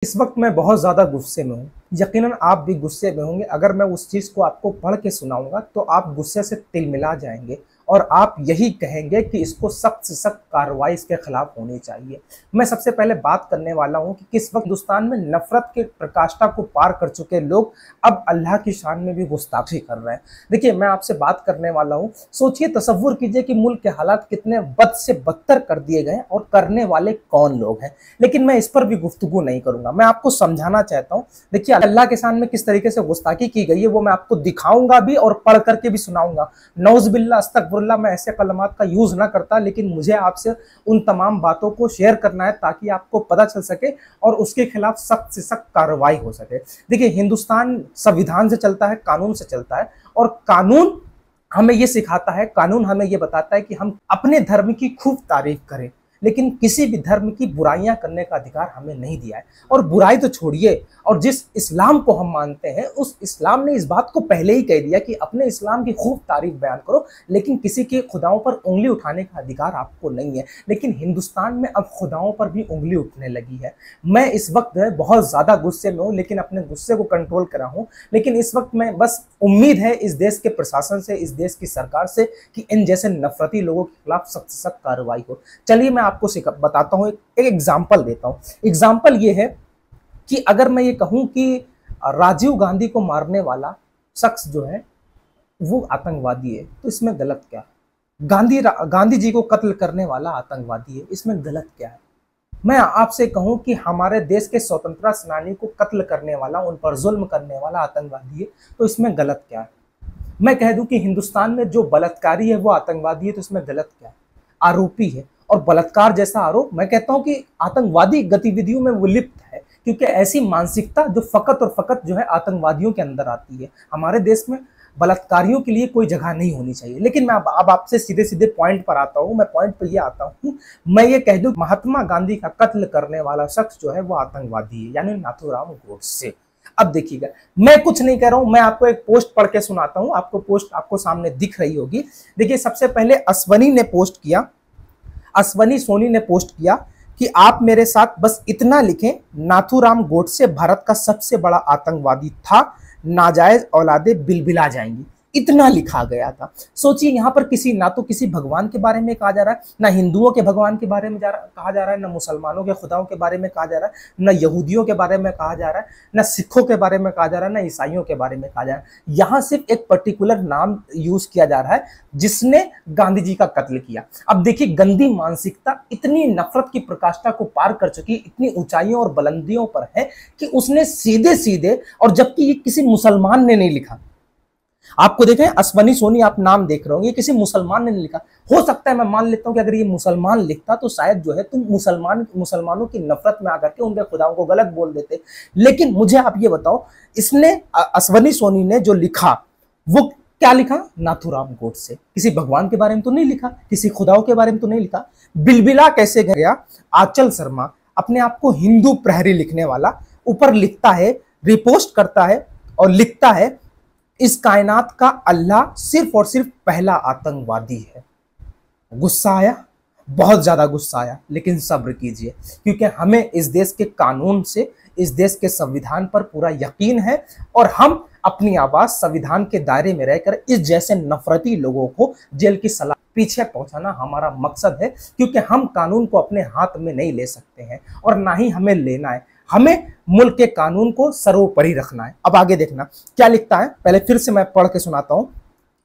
इस वक्त मैं बहुत ज़्यादा गुस्से में हूँ। यकीनन आप भी गुस्से में होंगे। अगर मैं उस चीज़ को आपको पढ़ के सुनाऊँगा तो आप गुस्से से तिलमिला जाएँगे और आप यही कहेंगे कि इसको सख्त से सख्त कार्रवाई इसके खिलाफ होनी चाहिए। मैं सबसे पहले बात करने वाला हूँ कि किस वक्त हिंदुस्तान में नफ़रत के प्रकाष्ठा को पार कर चुके लोग अब अल्लाह की शान में भी गुस्ताखी कर रहे हैं। देखिए, मैं आपसे बात करने वाला हूँ, सोचिए, तसव्वुर कीजिए कि मुल्क के हालात कितने बद से बदतर कर दिए गए और करने वाले कौन लोग हैं। लेकिन मैं इस पर भी गुफ्तगू नहीं करूँगा, मैं आपको समझाना चाहता हूँ। देखिए, अल्लाह के शान में किस तरीके से गुस्ताखी की गई है वो मैं आपको दिखाऊंगा भी और पढ़ करके भी सुनाऊंगा। नौज़ुबिल्लाह, अस्तगफिरुल्लाह, मैं ऐसे कलमात का यूज़ ना करता, लेकिन मुझे आपसे उन तमाम बातों को शेयर करना है ताकि आपको पता चल सके और उसके खिलाफ सख्त से सख्त कार्रवाई हो सके। देखिए, हिंदुस्तान संविधान से चलता है, कानून से चलता है, और कानून हमें ये सिखाता है, कानून हमें ये बताता है कि हम अपने धर्म की खूब तारीफ करें, लेकिन किसी भी धर्म की बुराइयां करने का अधिकार हमें नहीं दिया है। और बुराई तो छोड़िए, और जिस इस्लाम को हम मानते हैं उस इस्लाम ने इस बात को पहले ही कह दिया कि अपने इस्लाम की खूब तारीफ बयान करो, लेकिन किसी के खुदाओं पर उंगली उठाने का अधिकार आपको नहीं है। लेकिन हिंदुस्तान में अब खुदाओं पर भी उंगली उठने लगी है। मैं इस वक्त बहुत ज़्यादा गुस्से में हूँ, लेकिन अपने गुस्से को कंट्रोल करा हूँ। लेकिन इस वक्त मैं बस उम्मीद है इस देश के प्रशासन से, इस देश की सरकार से, कि इन जैसे नफरती लोगों के खिलाफ सख्त से सख्त कार्रवाई हो। चलिए, मैं आपको बताता हूँ, एक एग्जाम्पल देता हूँ। एग्जाम्पल ये है कि अगर मैं ये कहूँ कि राजीव गांधी को मारने वाला शख्स जो है वो आतंकवादी है, तो इसमें गलत क्या है? गांधी जी को कत्ल करने वाला आतंकवादी है, इसमें गलत क्या है? मैं आपसे कहूं कि हमारे देश के स्वतंत्रता सेनानी को कत्ल करने वाला, उन पर जुल्म करने वाला आतंकवादी है, तो इसमें गलत क्या है? मैं कह दूं कि हिंदुस्तान में जो बलात्कारी है वो आतंकवादी है, तो इसमें गलत क्या है? आरोपी है, और बलात्कार जैसा आरोप मैं कहता हूं कि आतंकवादी गतिविधियों में वो लिप्त है, क्योंकि ऐसी मानसिकता जो फकत और फकत जो है आतंकवादियों के अंदर आती है। हमारे देश में बलात्कारियों के लिए कोई जगह नहीं होनी चाहिए। लेकिन मैं अब आपसे सीधे सीधे पॉइंट पर आता हूं। मैं पॉइंट पर ये आता हूं, मैं ये कह दूं, महात्मा गांधी का कत्ल करने वाला शख्स जो है वो आतंकवादी है, यानी नाथूराम गोडसे। अब देखिएगा, मैं कुछ नहीं कह रहा हूं, मैं आपको एक पोस्ट पढ़ के सुनाता हूं। आपको पोस्ट आपको सामने दिख रही होगी। देखिए, सबसे पहले अश्वनी ने पोस्ट किया, अश्वनी सोनी ने पोस्ट किया कि आप मेरे साथ बस इतना लिखें, नाथूराम गोडसे भारत का सबसे बड़ा आतंकवादी था, नाजायज औलादे बिलबिला जाएंगी। इतना लिखा गया था। सोचिए, यहाँ पर ना तो किसी भगवान के बारे में कहा जा रहा है, ना हिंदुओं के भगवान के बारे में कहा जा रहा है, ना मुसलमानों के खुदाओं के बारे में कहा जा रहा है, ना यहूदियों के बारे में कहा जा रहा है, ना सिखों के बारे में कहा जा रहा है, ना ईसाइयों के बारे में कहा जा रहा है। यहाँ सिर्फ एक पर्टिकुलर नाम यूज किया जा रहा है जिसने गांधी जी का कत्ल किया। अब देखिए, गंदी मानसिकता इतनी नफरत की प्रकाष्ठा को पार कर चुकी, इतनी ऊंचाइयों और बुलंदियों पर है कि उसने सीधे सीधे, और जबकि ये किसी मुसलमान ने नहीं लिखा, आपको देखें, अश्वनी सोनी आप नाम देख रहे होंगे, किसी मुसलमान ने नहीं लिखा। हो सकता है, मैं मान लेता हूं कि अगर ये मुसलमान लिखता तो शायद जो है तुम मुसलमानों की नफरत में आकर के उनके खुदाओं को गलत बोल देते। लेकिन मुझे आप ये बताओ, इसने अश्वनी सोनी ने जो लिखा वो क्या लिखा? नाथूराम गोडसे। किसी भगवान के बारे में तो नहीं लिखा, किसी खुदाओं के बारे में तो नहीं लिखा। बिलबिला कैसे गया? आंचल शर्मा, अपने आप को हिंदू प्रहरी लिखने वाला, ऊपर लिखता है, रिपोस्ट करता है और लिखता है, इस कायनात का अल्लाह सिर्फ और सिर्फ पहला आतंकवादी है। गुस्सा आया, बहुत ज्यादा गुस्सा आया, लेकिन सब्र कीजिए, क्योंकि हमें इस देश के कानून से, इस देश के संविधान पर पूरा यकीन है, और हम अपनी आवाज संविधान के दायरे में रहकर इस जैसे नफरती लोगों को जेल की सलाह पीछे पहुंचाना हमारा मकसद है। क्योंकि हम कानून को अपने हाथ में नहीं ले सकते हैं, और ना ही हमें लेना है। हमें मुल्क के कानून को सर्वोपरि रखना है। अब आगे देखना क्या लिखता है, पहले फिर से मैं पढ़ के सुनाता हूं।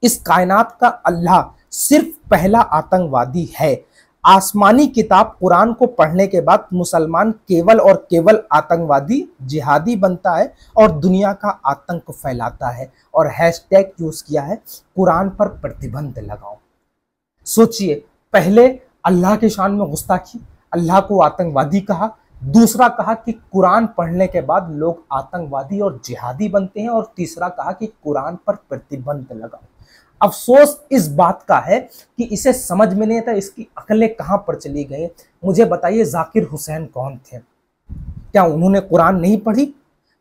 इस कायनात का अल्लाह सिर्फ पहला आतंकवादी है। आसमानी किताब कुरान को पढ़ने के बाद मुसलमान केवल और केवल आतंकवादी, जिहादी बनता है और दुनिया का आतंक फैलाता है। और हैशटैग यूज किया है, कुरान पर प्रतिबंध लगाओ। सोचिए, पहले अल्लाह की शान में गुस्ताखी, अल्लाह को आतंकवादी कहा, दूसरा कहा कि कुरान पढ़ने के बाद लोग आतंकवादी और जिहादी बनते हैं, और तीसरा कहा कि कुरान पर प्रतिबंध लगाओ। अफसोस इस बात का है कि इसे समझ में नहीं आता, इसकी अकलें कहां पर चली गई। मुझे बताइए, जाकिर हुसैन कौन थे? क्या उन्होंने कुरान नहीं पढ़ी?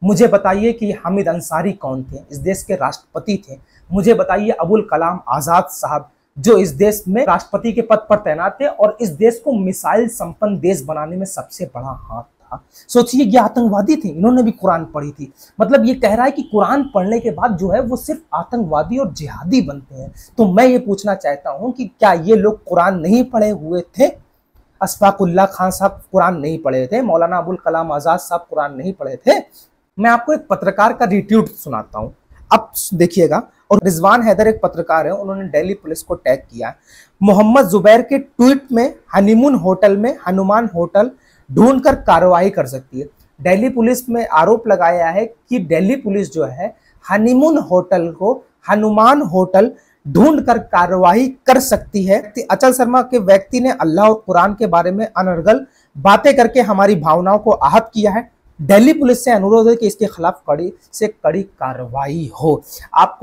मुझे बताइए कि हामिद अंसारी कौन थे? इस देश के राष्ट्रपति थे। मुझे बताइए, अबुल कलाम आजाद साहब, जो इस देश में राष्ट्रपति के पद पर तैनात थे और इस देश को मिसाइल संपन्न देश बनाने में सबसे बड़ा हाथ था। था। सोचिए ये आतंकवादी थे, इन्होंने भी कुरान पढ़ी थी। मतलब ये कह रहा है कि कुरान पढ़ने के बाद जो है वो सिर्फ आतंकवादी और जिहादी बनते हैं। तो मैं ये पूछना चाहता हूं कि क्या ये लोग कुरान नहीं पढ़े हुए थे? अशफाकुल्लाह खान साहब कुरान नहीं पढ़े थे? मौलाना अबुल कलाम आजाद साहब कुरान नहीं पढ़े थे? मैं आपको एक पत्रकार का रिट्वीट सुनाता हूं, अब देखिएगा। और रिजवान हैदर एक पत्रकार है, उन्होंने दिल्ली पुलिस को टैग किया। मोहम्मद जुबैर के ट्वीट में हनीमून होटल में हनुमान होटल ढूंढकर कार्रवाई कर सकती है। दिल्ली पुलिस में आरोप लगाया है कि दिल्ली पुलिस जो है हनीमून होटल को हनुमान होटल ढूंढकर कार्रवाई कर सकती है। अचल शर्मा के व्यक्ति ने अल्लाह और कुरान के बारे में अनर्गल बातें करके हमारी भावनाओं को आहत किया है। दिल्ली पुलिस से अनुरोध है कि इसके खिलाफ कड़ी से कड़ी कार्रवाई हो।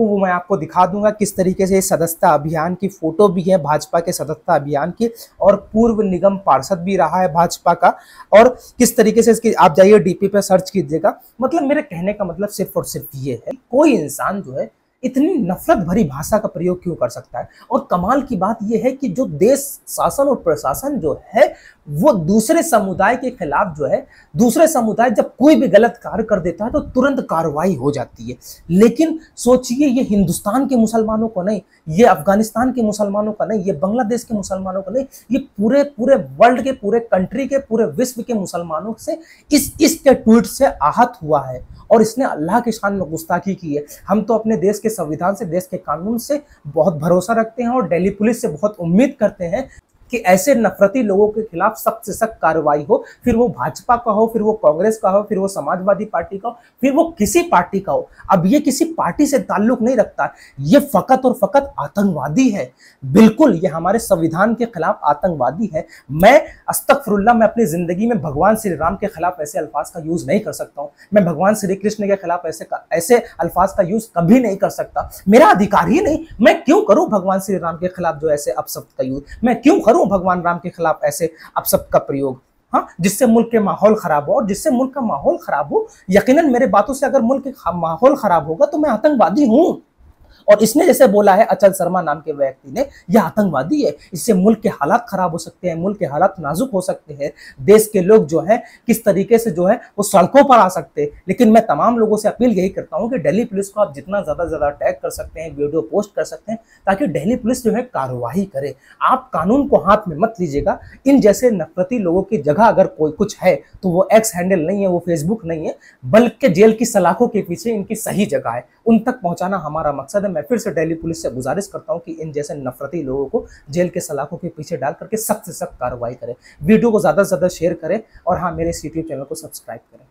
मैं आपको दिखा दूंगा किस तरीके से सदस्यता अभियान की फोटो भी है, भाजपा के सदस्यता अभियान की, और पूर्व निगम पार्षद भी रहा है भाजपा का। और किस तरीके से इसकी आप जाइए डीपी पे सर्च कीजिएगा। मतलब मेरे कहने का मतलब सिर्फ और सिर्फ ये है, कोई इंसान जो है इतनी नफरत भरी भाषा का प्रयोग क्यों कर सकता है? और कमाल की बात यह है कि जो देश शासन और प्रशासन जो है वो दूसरे समुदाय के खिलाफ जो है, दूसरे समुदाय जब कोई भी गलत कार्य कर देता है तो तुरंत कार्रवाई हो जाती है। लेकिन सोचिए ये हिंदुस्तान के मुसलमानों को नहीं, ये अफगानिस्तान के मुसलमानों का नहीं, ये बांग्लादेश के मुसलमानों का नहीं, ये पूरे पूरे वर्ल्ड के, पूरे कंट्री के, पूरे विश्व के मुसलमानों से इसके ट्वीट से आहत हुआ है। और इसने अल्लाह की शान में गुस्ताखी की है। हम तो अपने देश के संविधान से, देश के कानून से बहुत भरोसा रखते हैं और दिल्ली पुलिस से बहुत उम्मीद करते हैं कि ऐसे नफरती लोगों के खिलाफ सख्त से सख्त कार्रवाई हो, फिर वो भाजपा का हो, फिर वो कांग्रेस का हो, फिर वो समाजवादी पार्टी का हो, फिर वो किसी पार्टी का हो। अब ये किसी पार्टी से ताल्लुक नहीं रखता, ये फकत और फकत आतंकवादी है। बिल्कुल ये हमारे संविधान के खिलाफ आतंकवादी है। मैं अस्तगफिरुल्लाह, मैं अपनी जिंदगी में भगवान श्री राम के खिलाफ ऐसे अल्फाज का यूज नहीं कर सकता हूं। मैं भगवान श्री कृष्ण के खिलाफ ऐसे अल्फाज का यूज कभी नहीं कर सकता, मेरा अधिकार ही नहीं। मैं क्यों करूं भगवान श्री राम के खिलाफ जो ऐसे अपशब्द का यूज, मैं क्यों करूं भगवान राम के खिलाफ ऐसे अपशब्द का प्रयोग? हाँ, जिससे मुल्क के माहौल खराब हो, और जिससे मुल्क का माहौल खराब हो, यकीनन मेरे बातों से अगर मुल्क का माहौल खराब होगा तो मैं आतंकवादी हूं। और इसने जैसे बोला है अचल शर्मा नाम के व्यक्ति ने, यह आतंकवादी है। इससे मुल्क के हालात खराब हो सकते हैं, मुल्क के हालात नाजुक हो सकते हैं, देश के लोग जो है किस तरीके से जो है वो सड़कों पर आ सकते हैं। लेकिन मैं तमाम लोगों से अपील यही करता हूं कि दिल्ली पुलिस को आप जितना ज्यादा टैग कर सकते हैं, वीडियो पोस्ट कर सकते हैं, ताकि दिल्ली पुलिस जो है कार्रवाई करे। आप कानून को हाथ में मत लीजिएगा। इन जैसे नफरती लोगों की जगह अगर कोई कुछ है तो वो एक्स हैंडल नहीं है, वो फेसबुक नहीं है, बल्कि जेल की सलाखों के पीछे इनकी सही जगह है। उन तक पहुंचाना हमारा मकसद है। मैं फिर से दिल्ली पुलिस से गुजारिश करता हूं कि इन जैसे नफरती लोगों को जेल के सलाखों के पीछे डाल करके सख्त से सख्त कार्रवाई करें। वीडियो को ज्यादा से ज्यादा शेयर करें और हाँ, मेरे इस यूट्यूब चैनल को सब्सक्राइब करें।